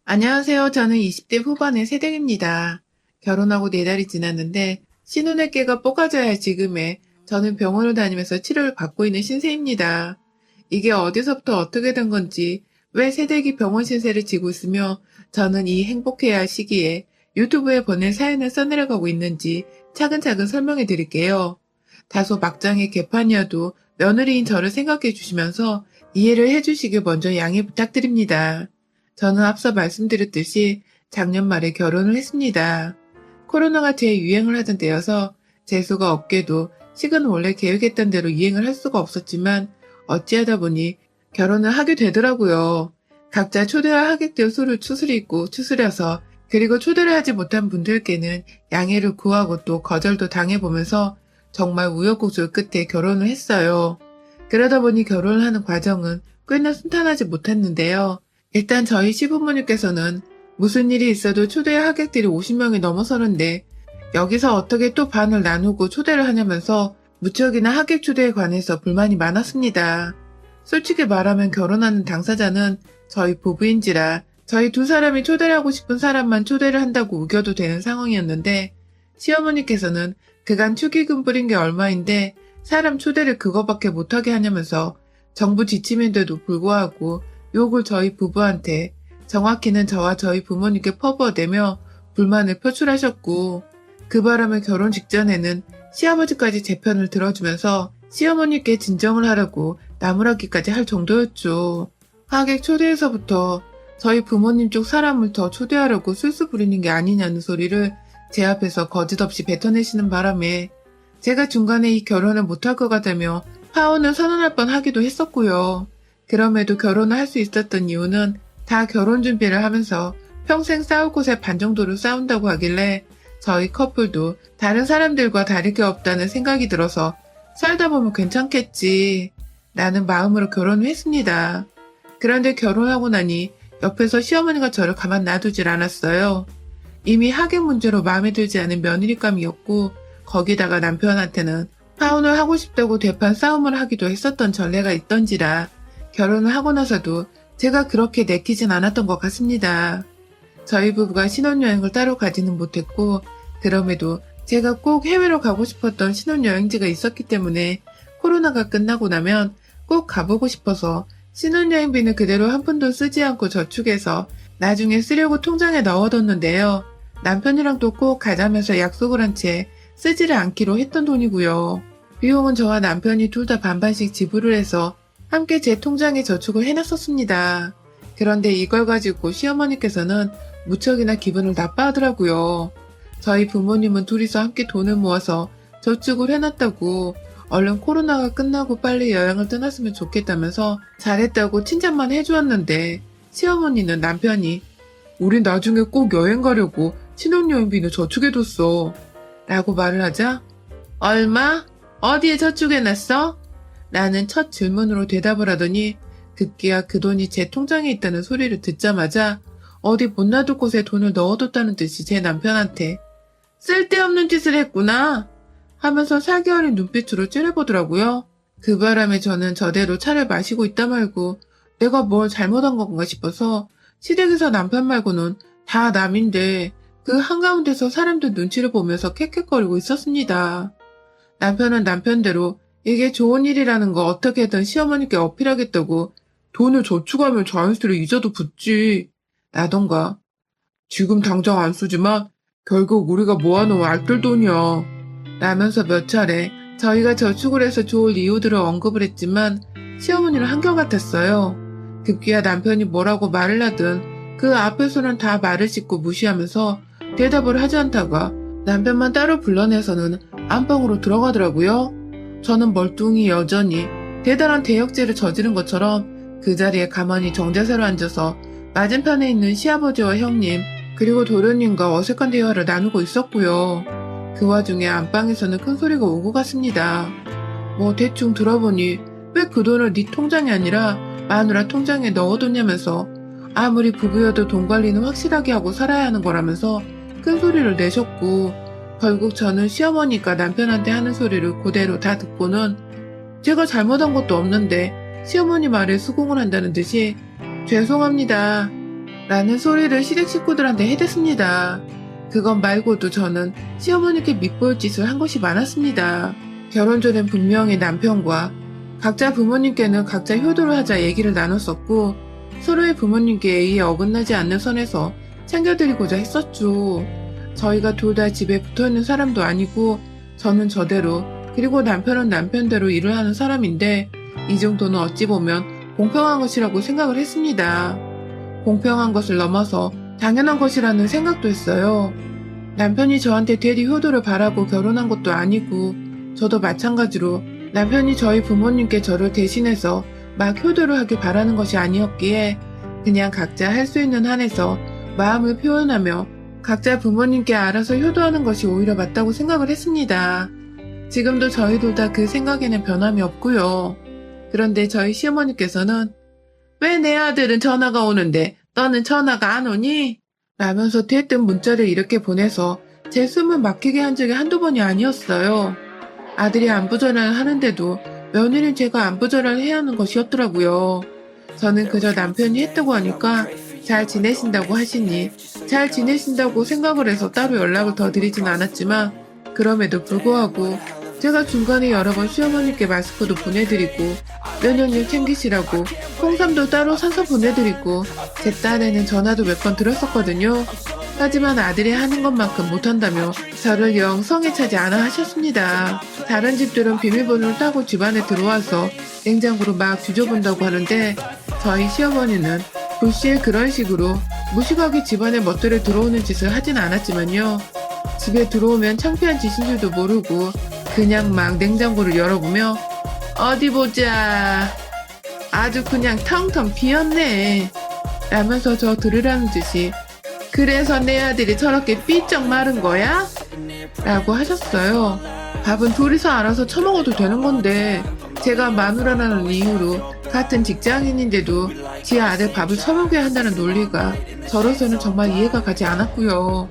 안녕하세요. 저는 20대 후반의 새댁입니다. 결혼하고 4달이 지났는데 신혼의 깨가 뽀가져야 할 지금에 저는 병원을 다니면서 치료를 받고 있는 신세입니다. 이게 어디서부터 어떻게 된 건지, 왜 새댁이 병원 신세를 지고 있으며 저는 이 행복해야 할 시기에 유튜브에 보낼 사연을 써내려가고 있는지 차근차근 설명해 드릴게요. 다소 막장의 개판이어도 며느리인 저를 생각해 주시면서 이해를 해 주시길 먼저 양해 부탁드립니다. 저는 앞서 말씀드렸듯이 작년 말에 결혼을 했습니다. 코로나가 재유행을 하던 때여서 재수가 없게도 식은 원래 계획했던 대로 이행을 할 수가 없었지만 어찌하다 보니 결혼을 하게 되더라고요. 각자 초대할 하객들 수를 추스려서 그리고 초대를 하지 못한 분들께는 양해를 구하고 또 거절도 당해보면서 정말 우여곡절 끝에 결혼을 했어요. 그러다 보니 결혼을 하는 과정은 꽤나 순탄하지 못했는데요. 일단 저희 시부모님께서는 무슨 일이 있어도 초대 하객들이 50명이 넘어서는데 여기서 어떻게 또 반을 나누고 초대를 하냐면서 무척이나 하객 초대에 관해서 불만이 많았습니다. 솔직히 말하면 결혼하는 당사자는 저희 부부인지라 저희 두 사람이 초대를 하고 싶은 사람만 초대를 한다고 우겨도 되는 상황이었는데 시어머니께서는 그간 축의금 뿌린 게 얼마인데 사람 초대를 그거밖에 못하게 하냐면서 정부 지침인데도 불구하고 욕을 저희 부부한테, 정확히는 저와 저희 부모님께 퍼부어대며 불만을 표출하셨고, 그 바람에 결혼 직전에는 시아버지까지 제 편을 들어주면서 시어머니께 진정을 하라고 나무라기까지 할 정도였죠. 하객 초대에서부터 저희 부모님 쪽 사람을 더 초대하려고 술수 부리는 게 아니냐는 소리를 제 앞에서 거짓없이 뱉어내시는 바람에 제가 중간에 이 결혼을 못할 것 같다며 파혼을 선언할 뻔하기도 했었고요. 그럼에도 결혼을 할 수 있었던 이유는 다 결혼 준비를 하면서 평생 싸울 곳에 반 정도로 싸운다고 하길래 저희 커플도 다른 사람들과 다를 게 없다는 생각이 들어서 살다 보면 괜찮겠지 라는 마음으로 결혼을 했습니다. 그런데 결혼하고 나니 옆에서 시어머니가 저를 가만 놔두질 않았어요. 이미 하객 문제로 마음에 들지 않은 며느리감이었고 거기다가 남편한테는 파혼을 하고 싶다고 되판 싸움을 하기도 했었던 전례가 있던지라 결혼을 하고 나서도 제가 그렇게 내키진 않았던 것 같습니다. 저희 부부가 신혼여행을 따로 가지는 못했고 그럼에도 제가 꼭 해외로 가고 싶었던 신혼여행지가 있었기 때문에 코로나가 끝나고 나면 꼭 가보고 싶어서 신혼여행비는 그대로 한 푼도 쓰지 않고 저축해서 나중에 쓰려고 통장에 넣어뒀는데요. 남편이랑 또 꼭 가자면서 약속을 한 채 쓰지를 않기로 했던 돈이고요. 비용은 저와 남편이 둘 다 반반씩 지불을 해서 함께 제 통장에 저축을 해놨었습니다. 그런데 이걸 가지고 시어머니께서는 무척이나 기분을 나빠하더라고요. 저희 부모님은 둘이서 함께 돈을 모아서 저축을 해놨다고 얼른 코로나가 끝나고 빨리 여행을 떠났으면 좋겠다면서 잘했다고 칭찬만 해주었는데 시어머니는 남편이 우린 나중에 꼭 여행 가려고 신혼여행비는 저축해뒀어 라고 말을 하자 얼마? 어디에 저축해놨어? 라는 첫 질문으로 대답을 하더니 급기야 그 돈이 제 통장에 있다는 소리를 듣자마자 어디 못 놔둘 곳에 돈을 넣어뒀다는 듯이 제 남편한테 쓸데없는 짓을 했구나 하면서 살기 어린 눈빛으로 째려보더라고요. 그 바람에 저는 저대로 차를 마시고 있다 말고 내가 뭘 잘못한 건가 싶어서 시댁에서 남편 말고는 다 남인데 그 한가운데서 사람들 눈치를 보면서 캑캑거리고 있었습니다. 남편은 남편대로 이게 좋은 일이라는 거 어떻게든 시어머니께 어필하겠다고 돈을 저축하면 자연스레 이자도 붙지 라던가 지금 당장 안 쓰지만 결국 우리가 모아놓은 알뜰돈이야 라면서 몇 차례 저희가 저축을 해서 좋을 이유들을 언급을 했지만 시어머니는 한결같았어요. 급기야 남편이 뭐라고 말을 하든 그 앞에서는 다 말을 씹고 무시하면서 대답을 하지 않다가 남편만 따로 불러내서는 안방으로 들어가더라고요. 저는 멀뚱히 여전히 대단한 대역죄를 저지른 것처럼 그 자리에 가만히 정자세로 앉아서 맞은편에 있는 시아버지와 형님 그리고 도련님과 어색한 대화를 나누고 있었고요. 그 와중에 안방에서는 큰 소리가 오고 갔습니다. 뭐 대충 들어보니 왜 그 돈을 네 통장이 아니라 마누라 통장에 넣어뒀냐면서 아무리 부부여도 돈 관리는 확실하게 하고 살아야 하는 거라면서 큰 소리를 내셨고 결국 저는 시어머니가 남편한테 하는 소리를 그대로 다 듣고는 제가 잘못한 것도 없는데 시어머니 말에 수긍을 한다는 듯이 죄송합니다 라는 소리를 시댁 식구들한테 해댔습니다. 그것 말고도 저는 시어머니께 밉보일 짓을 한 것이 많았습니다. 결혼 전엔 분명히 남편과 각자 부모님께는 각자 효도를 하자 얘기를 나눴었고 서로의 부모님께 예의에 어긋나지 않는 선에서 챙겨드리고자 했었죠. 저희가 둘 다 집에 붙어있는 사람도 아니고 저는 저대로 그리고 남편은 남편대로 일을 하는 사람인데 이 정도는 어찌 보면 공평한 것이라고 생각을 했습니다. 공평한 것을 넘어서 당연한 것이라는 생각도 했어요. 남편이 저한테 대리 효도를 바라고 결혼한 것도 아니고 저도 마찬가지로 남편이 저희 부모님께 저를 대신해서 막 효도를 하길 바라는 것이 아니었기에 그냥 각자 할 수 있는 한에서 마음을 표현하며 각자 부모님께 알아서 효도하는 것이 오히려 맞다고 생각을 했습니다. 지금도 저희 둘 다 그 생각에는 변함이 없고요. 그런데 저희 시어머니께서는 왜 내 아들은 전화가 오는데 너는 전화가 안 오니? 라면서 대뜸 문자를 이렇게 보내서 제 숨을 막히게 한 적이 한두 번이 아니었어요. 아들이 안부 전화를 하는데도 며느리는 제가 안부 전화를 해야 하는 것이었더라고요. 저는 그저 남편이 했다고 하니까 잘 지내신다고 하시니 잘 지내신다고 생각을 해서 따로 연락을 더 드리진 않았지만 그럼에도 불구하고 제가 중간에 여러 번 시어머니께 마스크도 보내드리고 면역력 챙기시라고 홍삼도 따로 사서 보내드리고 제 딴에는 전화도 몇 번 드렸었거든요. 하지만 아들이 하는 것만큼 못한다며 저를 영 성에 차지 않아 하셨습니다. 다른 집들은 비밀번호를 따고 집안에 들어와서 냉장고로 막 뒤져본다고 하는데 저희 시어머니는 불시에 그런 식으로 무식하게 집안에 멋대로 들어오는 짓을 하진 않았지만요. 집에 들어오면 창피한 짓인 줄도 모르고 그냥 막 냉장고를 열어보며 어디 보자 아주 그냥 텅텅 비었네 라면서 저 들으라는 듯이 그래서 내 아들이 저렇게 삐쩍 마른 거야? 라고 하셨어요. 밥은 둘이서 알아서 처먹어도 되는 건데 제가 마누라라는 이유로 같은 직장인인데도 지 아들 밥을 처먹여야 한다는 논리가 저로서는 정말 이해가 가지 않았고요.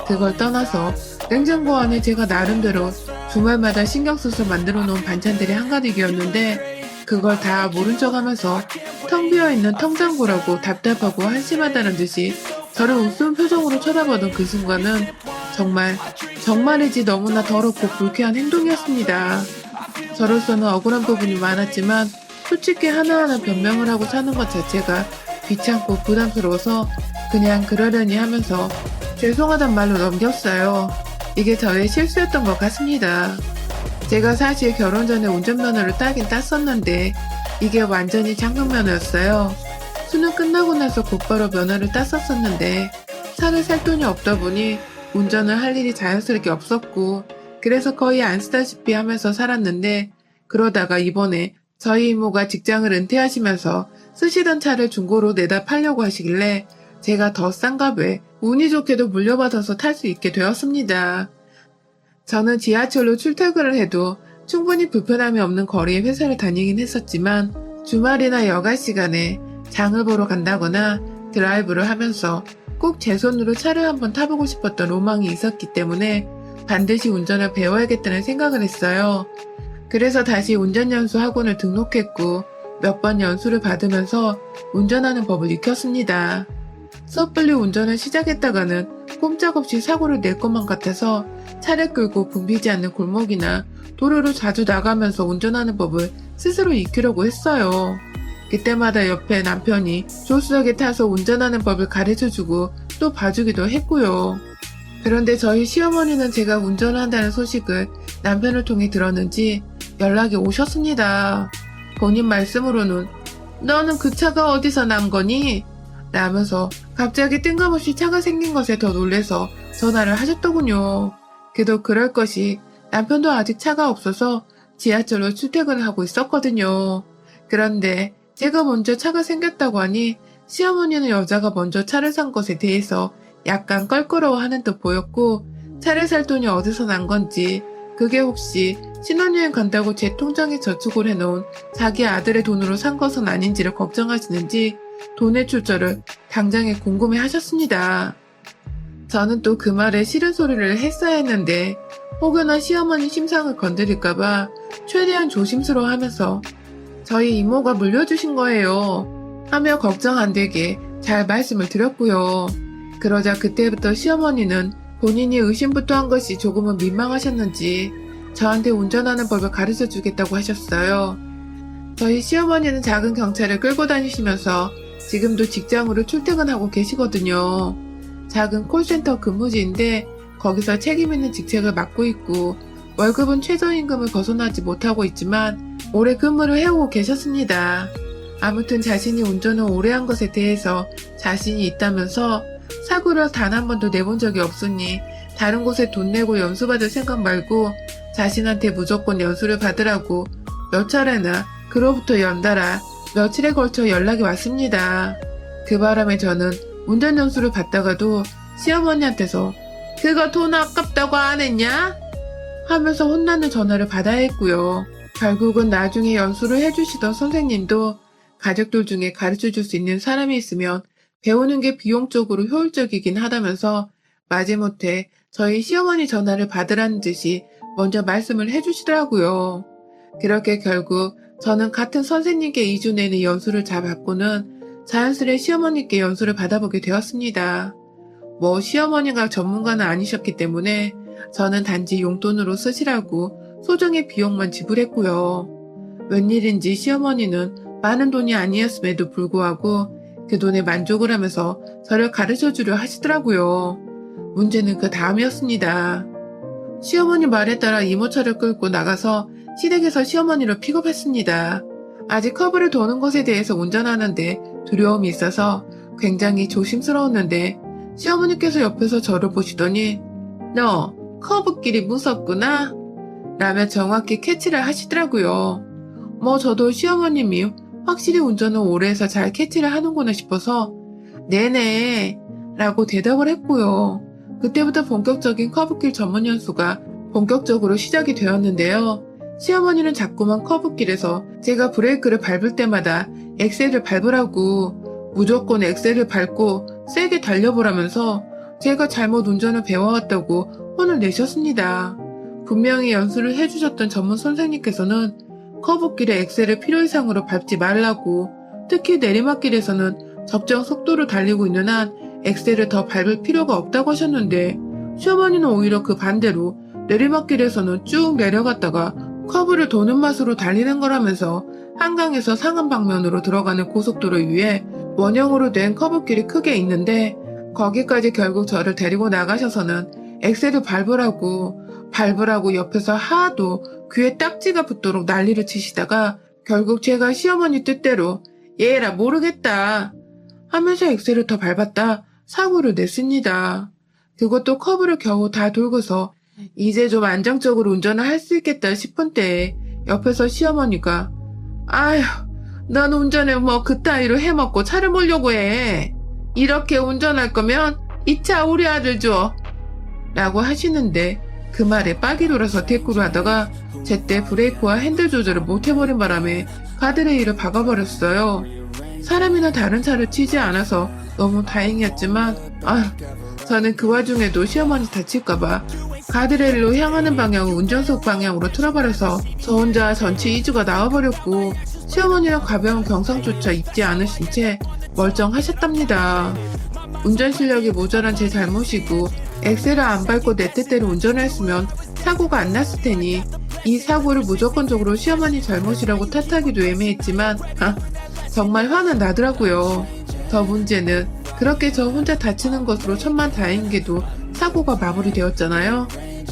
그걸 떠나서 냉장고 안에 제가 나름대로 주말마다 신경 써서 만들어 놓은 반찬들이 한가득이었는데 그걸 다 모른 척 하면서 텅 비어있는 텅장고라고 답답하고 한심하다는 듯이 저를 웃음 표정으로 쳐다보던 그 순간은 정말이지 너무나 더럽고 불쾌한 행동이었습니다. 저로서는 억울한 부분이 많았지만 솔직히 하나하나 변명을 하고 사는 것 자체가 귀찮고 부담스러워서 그냥 그러려니 하면서 죄송하단 말로 넘겼어요. 이게 저의 실수였던 것 같습니다. 제가 사실 결혼 전에 운전면허를 따긴 땄었는데 이게 완전히 장롱면허였어요. 수능 끝나고 나서 곧바로 면허를 땄었었는데 차를 살 돈이 없다 보니 운전을 할 일이 자연스럽게 없었고 그래서 거의 안 쓰다시피 하면서 살았는데 그러다가 이번에 저희 이모가 직장을 은퇴하시면서 쓰시던 차를 중고로 내다 팔려고 하시길래 제가 더 싼 값에 운이 좋게도 물려받아서 탈 수 있게 되었습니다. 저는 지하철로 출퇴근을 해도 충분히 불편함이 없는 거리에 회사를 다니긴 했었지만 주말이나 여가 시간에 장을 보러 간다거나 드라이브를 하면서 꼭 제 손으로 차를 한번 타보고 싶었던 로망이 있었기 때문에 반드시 운전을 배워야겠다는 생각을 했어요. 그래서 다시 운전연수 학원을 등록했고 몇 번 연수를 받으면서 운전하는 법을 익혔습니다. 섣불리 운전을 시작했다가는 꼼짝없이 사고를 낼 것만 같아서 차를 끌고 붐비지 않는 골목이나 도로를 자주 나가면서 운전하는 법을 스스로 익히려고 했어요. 그때마다 옆에 남편이 조수석에 타서 운전하는 법을 가르쳐주고 또 봐주기도 했고요. 그런데 저희 시어머니는 제가 운전을 한다는 소식을 남편을 통해 들었는지 연락이 오셨습니다. 본인 말씀으로는 너는 그 차가 어디서 난 거니? 라면서 갑자기 뜬금없이 차가 생긴 것에 더 놀래서 전화를 하셨더군요. 그도 그럴 것이 남편도 아직 차가 없어서 지하철로 출퇴근을 하고 있었거든요. 그런데 제가 먼저 차가 생겼다고 하니 시어머니는 여자가 먼저 차를 산 것에 대해서 약간 껄끄러워하는 듯 보였고 차를 살 돈이 어디서 난 건지 그게 혹시 신혼여행 간다고 제 통장에 저축을 해놓은 자기 아들의 돈으로 산 것은 아닌지를 걱정하시는지 돈의 출처를 당장에 궁금해 하셨습니다. 저는 또 그 말에 싫은 소리를 했어야 했는데 혹여나 시어머니 심상을 건드릴까봐 최대한 조심스러워하면서 저희 이모가 물려주신 거예요 하며 걱정 안 되게 잘 말씀을 드렸고요. 그러자 그때부터 시어머니는 본인이 의심부터 한 것이 조금은 민망하셨는지 저한테 운전하는 법을 가르쳐 주겠다고 하셨어요. 저희 시어머니는 작은 경차를 끌고 다니시면서 지금도 직장으로 출퇴근하고 계시거든요. 작은 콜센터 근무지인데 거기서 책임 있는 직책을 맡고 있고 월급은 최저임금을 벗어나지 못하고 있지만 오래 근무를 해오고 계셨습니다. 아무튼 자신이 운전을 오래 한 것에 대해서 자신이 있다면서 사고를 단 한 번도 내본 적이 없으니 다른 곳에 돈 내고 연수 받을 생각 말고 자신한테 무조건 연수를 받으라고 몇 차례나 그로부터 연달아 며칠에 걸쳐 연락이 왔습니다. 그 바람에 저는 운전 연수를 받다가도 시어머니한테서 그거 돈 아깝다고 안 했냐? 하면서 혼나는 전화를 받아야 했고요. 결국은 나중에 연수를 해주시던 선생님도 가족들 중에 가르쳐줄 수 있는 사람이 있으면 배우는 게 비용적으로 효율적이긴 하다면서 마지못해 저희 시어머니 전화를 받으라는 듯이 먼저 말씀을 해주시더라고요. 그렇게 결국 저는 같은 선생님께 2주 내내 연수를 잘 받고는 자연스레 시어머니께 연수를 받아보게 되었습니다. 뭐 시어머니가 전문가는 아니셨기 때문에 저는 단지 용돈으로 쓰시라고 소정의 비용만 지불했고요. 웬일인지 시어머니는 많은 돈이 아니었음에도 불구하고 그 돈에 만족을 하면서 저를 가르쳐주려 하시더라고요. 문제는 그 다음이었습니다. 시어머니 말에 따라 이모차를 끌고 나가서 시댁에서 시어머니를 픽업했습니다. 아직 커브를 도는 것에 대해서 운전하는데 두려움이 있어서 굉장히 조심스러웠는데 시어머니께서 옆에서 저를 보시더니 너 커브길이 무섭구나 라며 정확히 캐치를 하시더라고요. 뭐 저도 시어머님이 확실히 운전을 오래 해서 잘 캐치를 하는구나 싶어서 네네 라고 대답을 했고요. 그때부터 본격적인 커브길 전문 연수가 본격적으로 시작이 되었는데요. 시어머니는 자꾸만 커브길에서 제가 브레이크를 밟을 때마다 엑셀을 밟으라고 무조건 엑셀을 밟고 세게 달려보라면서 제가 잘못 운전을 배워왔다고 혼을 내셨습니다. 분명히 연수를 해주셨던 전문 선생님께서는 커브길에 엑셀을 필요 이상으로 밟지 말라고, 특히 내리막길에서는 적정 속도로 달리고 있는 한 엑셀을 더 밟을 필요가 없다고 하셨는데 시어머니는 오히려 그 반대로 내리막길에서는 쭉 내려갔다가 커브를 도는 맛으로 달리는 거라면서 한강에서 상암 방면으로 들어가는 고속도로 위에 원형으로 된 커브길이 크게 있는데 거기까지 결국 저를 데리고 나가셔서는 엑셀을 밟으라고 옆에서 하도 귀에 딱지가 붙도록 난리를 치시다가 결국 제가 시어머니 뜻대로 얘라 모르겠다 하면서 엑셀을 더 밟았다 사고를 냈습니다. 그것도 커브를 겨우 다 돌고서 이제 좀 안정적으로 운전을 할 수 있겠다 싶은 때에 옆에서 시어머니가 아휴 넌 운전을 뭐 그따위로 해먹고 차를 몰려고 해. 이렇게 운전할 거면 이 차 우리 아들 줘 라고 하시는데 그 말에 빡이 돌아서 대꾸를 하다가 제때 브레이크와 핸들 조절을 못해버린 바람에 가드레일을 박아버렸어요. 사람이나 다른 차를 치지 않아서 너무 다행이었지만 저는 그 와중에도 시어머니 다칠까봐 가드레일로 향하는 방향을 운전석 방향으로 틀어버려서 저 혼자 전치 2주가 나와버렸고 시어머니는 가벼운 경상조차 입지 않으신 채 멀쩡하셨답니다. 운전 실력이 모자란 제 잘못이고 엑셀을 안 밟고 내 뜻대로 운전을 했으면 사고가 안 났을 테니 이 사고를 무조건적으로 시어머니 잘못이라고 탓하기도 애매했지만 정말 화는 나더라고요. 더 문제는 그렇게 저 혼자 다치는 것으로 천만다행히도 사고가 마무리되었잖아요.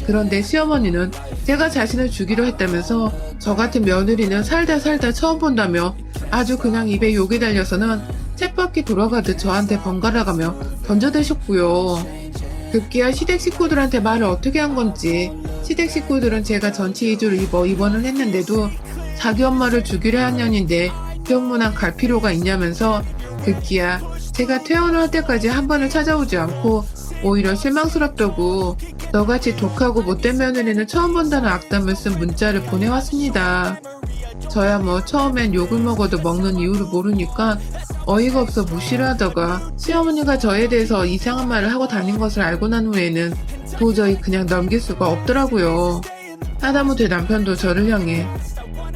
그런데 시어머니는 제가 자신을 죽이려 했다면서 저 같은 며느리는 살다 처음 본다며 아주 그냥 입에 욕이 달려서는 쳇바퀴 돌아가듯 저한테 번갈아가며 던져대셨고요. 급기야 시댁 식구들한테 말을 어떻게 한 건지 시댁 식구들은 제가 전치 2주를 입원을 했는데도 자기 엄마를 죽이려 한 년인데 병문안 갈 필요가 있냐면서 급기야 제가 퇴원을 할 때까지 한 번을 찾아오지 않고 오히려 실망스럽다고 너같이 독하고 못된 며느리는 처음 본다는 악담을 쓴 문자를 보내왔습니다. 저야 뭐 처음엔 욕을 먹어도 먹는 이유를 모르니까 어이가 없어 무시를 하다가 시어머니가 저에 대해서 이상한 말을 하고 다닌 것을 알고 난 후에는 도저히 그냥 넘길 수가 없더라고요. 하다못해 남편도 저를 향해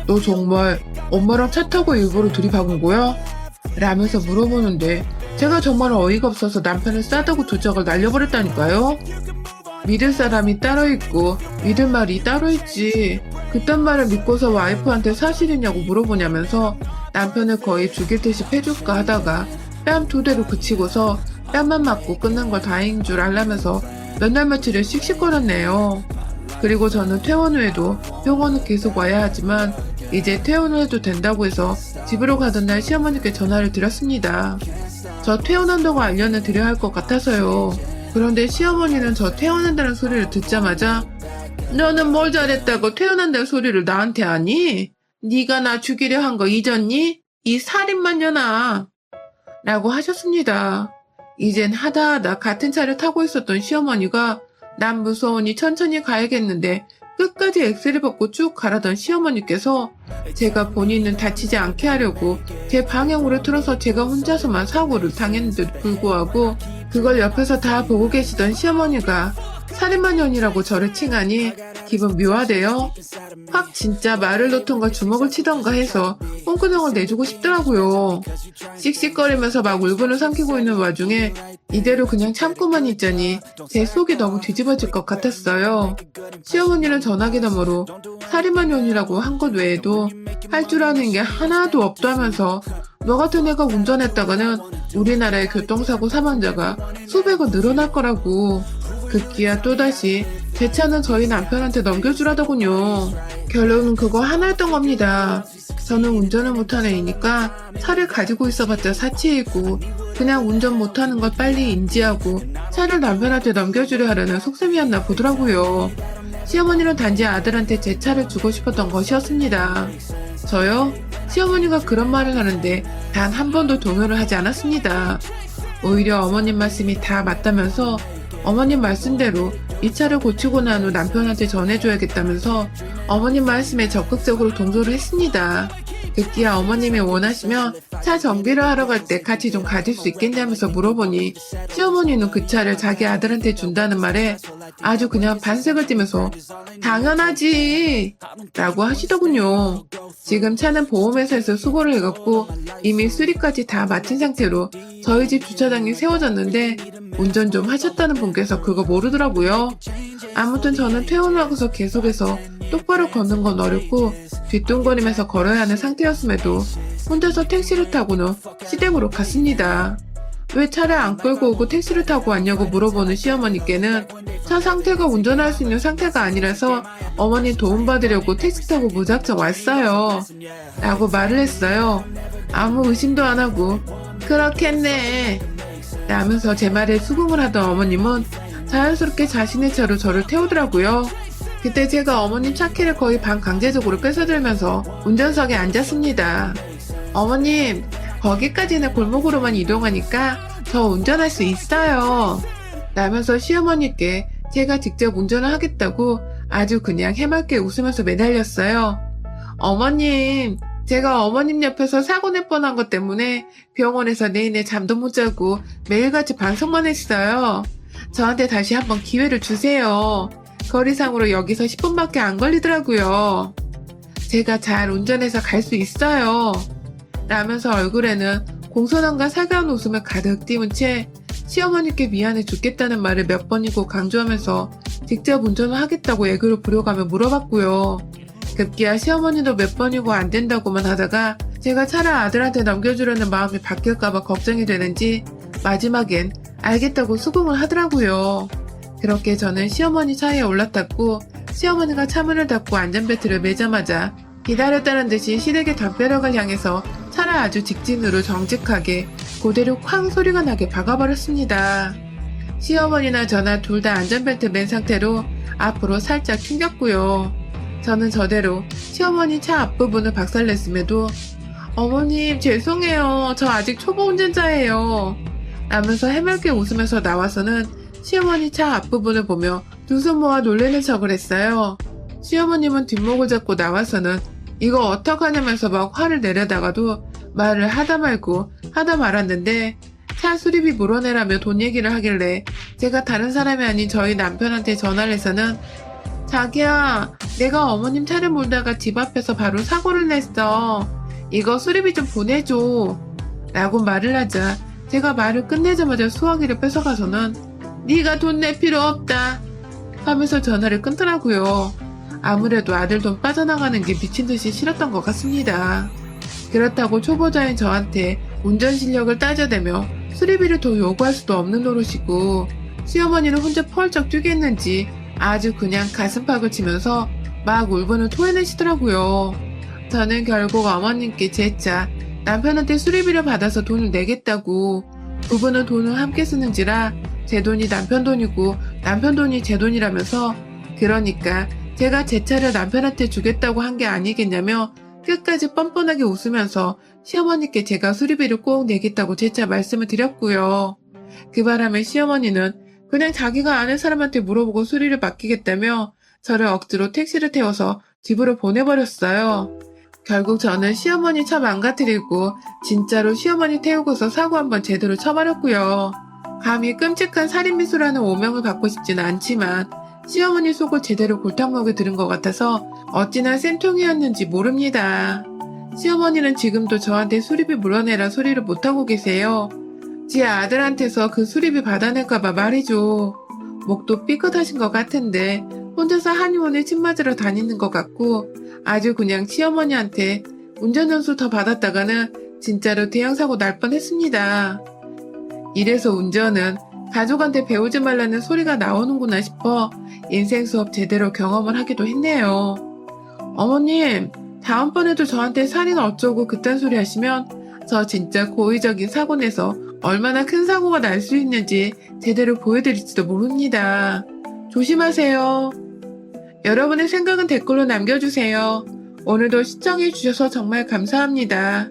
너 정말 엄마랑 차 타고 일부러 들이박은 거야? 라면서 물어보는데 제가 정말 어이가 없어서 남편을 싸다고 두 짝을 날려버렸다니까요. 믿을 사람이 따로 있고 믿을 말이 따로 있지. 그딴 말을 믿고서 와이프한테 사실이냐고 물어보냐면서 남편을 거의 죽일 듯이 패줄까 하다가 뺨 두 대로 그치고서 뺨만 맞고 끝난 걸 다행인 줄 알라면서 몇 날 며칠을 씩씩거렸네요. 그리고 저는 퇴원 후에도 병원을 계속 와야 하지만 이제 퇴원을 해도 된다고 해서 집으로 가던 날 시어머니께 전화를 드렸습니다. 저 퇴원한다고 알려는 드려야 할 것 같아서요. 그런데 시어머니는 저 퇴원한다는 소리를 듣자마자 너는 뭘 잘했다고 퇴원한다는 소리를 나한테 하니? 네가 나 죽이려 한 거 잊었니? 이 살인마녀나! 라고 하셨습니다. 이젠 하다하다 같은 차를 타고 있었던 시어머니가 난 무서우니 천천히 가야겠는데 끝까지 엑셀을 벗고 쭉 가라던 시어머니께서 제가 본인은 다치지 않게 하려고 제 방향으로 틀어서 제가 혼자서만 사고를 당했는데도 불구하고 그걸 옆에서 다 보고 계시던 시어머니가 살인마년이라고 저를 칭하니 기분 묘하대요. 확 진짜 말을 놓던가 주먹을 치던가 해서 똥구멍을 내주고 싶더라고요. 씩씩거리면서 막 울분을 삼키고 있는 와중에 이대로 그냥 참고만 있자니 제 속이 너무 뒤집어질 것 같았어요. 시어머니는 전화기 너머로 살인마년이라고 한 것 외에도 할 줄 아는 게 하나도 없다면서 너 같은 애가 운전했다가는 우리나라의 교통사고 사망자가 수백은 늘어날 거라고. 급기야 또다시 제 차는 저희 남편한테 넘겨주라더군요. 결론은 그거 하나였던 겁니다. 저는 운전을 못하는 애니까 차를 가지고 있어봤자 사치이고 그냥 운전 못하는 걸 빨리 인지하고 차를 남편한테 넘겨주려 하려는 속셈이었나 보더라고요. 시어머니는 단지 아들한테 제 차를 주고 싶었던 것이었습니다. 저요? 시어머니가 그런 말을 하는데 단 한 번도 동요를 하지 않았습니다. 오히려 어머님 말씀이 다 맞다면서 어머님 말씀대로 이 차를 고치고 난 후 남편한테 전해줘야겠다면서 어머님 말씀에 적극적으로 동조를 했습니다. 급기야 어머님이 원하시면 차 정비를 하러 갈 때 같이 좀 가질 수 있겠냐면서 물어보니 시어머니는 그 차를 자기 아들한테 준다는 말에 아주 그냥 반색을 띠면서 당연하지 라고 하시더군요. 지금 차는 보험회사에서 수거를 해갖고 이미 수리까지 다 마친 상태로 저희 집 주차장에 세워졌는데 운전 좀 하셨다는 분께서 그거 모르더라고요. 아무튼 저는 퇴원하고서 계속해서 똑바로 걷는 건 어렵고 뒷동거리면서 걸어야 하는 상태였음에도 혼자서 택시를 타고는 시댁으로 갔습니다. 왜 차를 안 끌고 오고 택시를 타고 왔냐고 물어보는 시어머니께는 차 상태가 운전할 수 있는 상태가 아니라서 어머니 도움받으려고 택시 타고 무작정 왔어요. 라고 말을 했어요. 아무 의심도 안 하고 그렇겠네 라면서 제 말에 수긍을 하던 어머님은 자연스럽게 자신의 차로 저를 태우더라고요. 그때 제가 어머님 차키를 거의 반강제적으로 뺏어들면서 운전석에 앉았습니다. 어머님, 거기까지는 골목으로만 이동하니까 저 운전할 수 있어요. 라면서 시어머니께 제가 직접 운전을 하겠다고 아주 그냥 해맑게 웃으면서 매달렸어요. 어머님, 제가 어머님 옆에서 사고 낼 뻔한 것 때문에 병원에서 내내 잠도 못 자고 매일같이 반성만 했어요. 저한테 다시 한번 기회를 주세요. 거리상으로 여기서 10분밖에 안 걸리더라고요. 제가 잘 운전해서 갈 수 있어요. 라면서 얼굴에는 공손함과 살가운 웃음을 가득 띄운 채 시어머니께 미안해 죽겠다는 말을 몇 번이고 강조하면서 직접 운전을 하겠다고 애교를 부려가며 물어봤고요. 급기야 시어머니도 몇 번이고 안 된다고만 하다가 제가 차를 아들한테 넘겨주려는 마음이 바뀔까봐 걱정이 되는지 마지막엔 알겠다고 수긍을 하더라고요. 그렇게 저는 시어머니 차에 올라탔고 시어머니가 차문을 닫고 안전벨트를 매자마자 기다렸다는 듯이 시댁의 담벼락을 향해서 차를 아주 직진으로 정직하게 그대로 쾅 소리가 나게 박아버렸습니다. 시어머니나 저나 둘 다 안전벨트 맨 상태로 앞으로 살짝 튕겼고요. 저는 저대로 시어머니 차 앞부분을 박살냈음에도 어머님 죄송해요. 저 아직 초보 운전자예요. 라면서 해맑게 웃으면서 나와서는 시어머니 차 앞부분을 보며 두 손 모아 놀래는 척을 했어요. 시어머님은 뒷목을 잡고 나와서는 이거 어떡하냐면서 막 화를 내려다가도 말을 하다 말고 하다 말았는데 차 수리비 물어내라며 돈 얘기를 하길래 제가 다른 사람이 아닌 저희 남편한테 전화를 해서는 자기야, 내가 어머님 차를 몰다가 집 앞에서 바로 사고를 냈어. 이거 수리비 좀 보내줘. 라고 말을 하자 제가 말을 끝내자마자 수화기를 뺏어가서는 네가 돈 낼 필요 없다 하면서 전화를 끊더라고요. 아무래도 아들 돈 빠져나가는 게 미친 듯이 싫었던 것 같습니다. 그렇다고 초보자인 저한테 운전 실력을 따져대며 수리비를 더 요구할 수도 없는 노릇이고, 시어머니는 혼자 펄쩍 뛰겠는지 아주 그냥 가슴팍을 치면서 막 울분을 토해내시더라고요. 저는 결국 어머님께 재차 남편한테 수리비를 받아서 돈을 내겠다고, 부부는 돈을 함께 쓰는지라 제 돈이 남편 돈이고 남편 돈이 제 돈이라면서, 그러니까 제가 제 차를 남편한테 주겠다고 한 게 아니겠냐며 끝까지 뻔뻔하게 웃으면서 시어머니께 제가 수리비를 꼭 내겠다고 재차 말씀을 드렸고요. 그 바람에 시어머니는 그냥 자기가 아는 사람한테 물어보고 수리를 맡기겠다며 저를 억지로 택시를 태워서 집으로 보내버렸어요. 결국 저는 시어머니 차 망가뜨리고 진짜로 시어머니 태우고서 사고 한번 제대로 쳐버렸고요. 감히 끔찍한 살인미수라는 오명을 받고 싶지는 않지만 시어머니 속을 제대로 골탕 먹여 들은 것 같아서 어찌나 쌤통이었는지 모릅니다. 시어머니는 지금도 저한테 수리비 물어내라 소리를 못하고 계세요. 지 아들한테서 그 수리비 받아낼까봐 말이죠. 목도 삐끗하신 것 같은데 혼자서 한의원에 침 맞으러 다니는 것 같고, 아주 그냥 시어머니한테 운전연수 더 받았다가는 진짜로 대형사고 날 뻔했습니다. 이래서 운전은 가족한테 배우지 말라는 소리가 나오는구나 싶어 인생 수업 제대로 경험을 하기도 했네요. 어머님, 다음번에도 저한테 살인 어쩌고 그딴 소리 하시면 저 진짜 고의적인 사고 내서 얼마나 큰 사고가 날 수 있는지 제대로 보여드릴지도 모릅니다. 조심하세요. 여러분의 생각은 댓글로 남겨주세요. 오늘도 시청해주셔서 정말 감사합니다.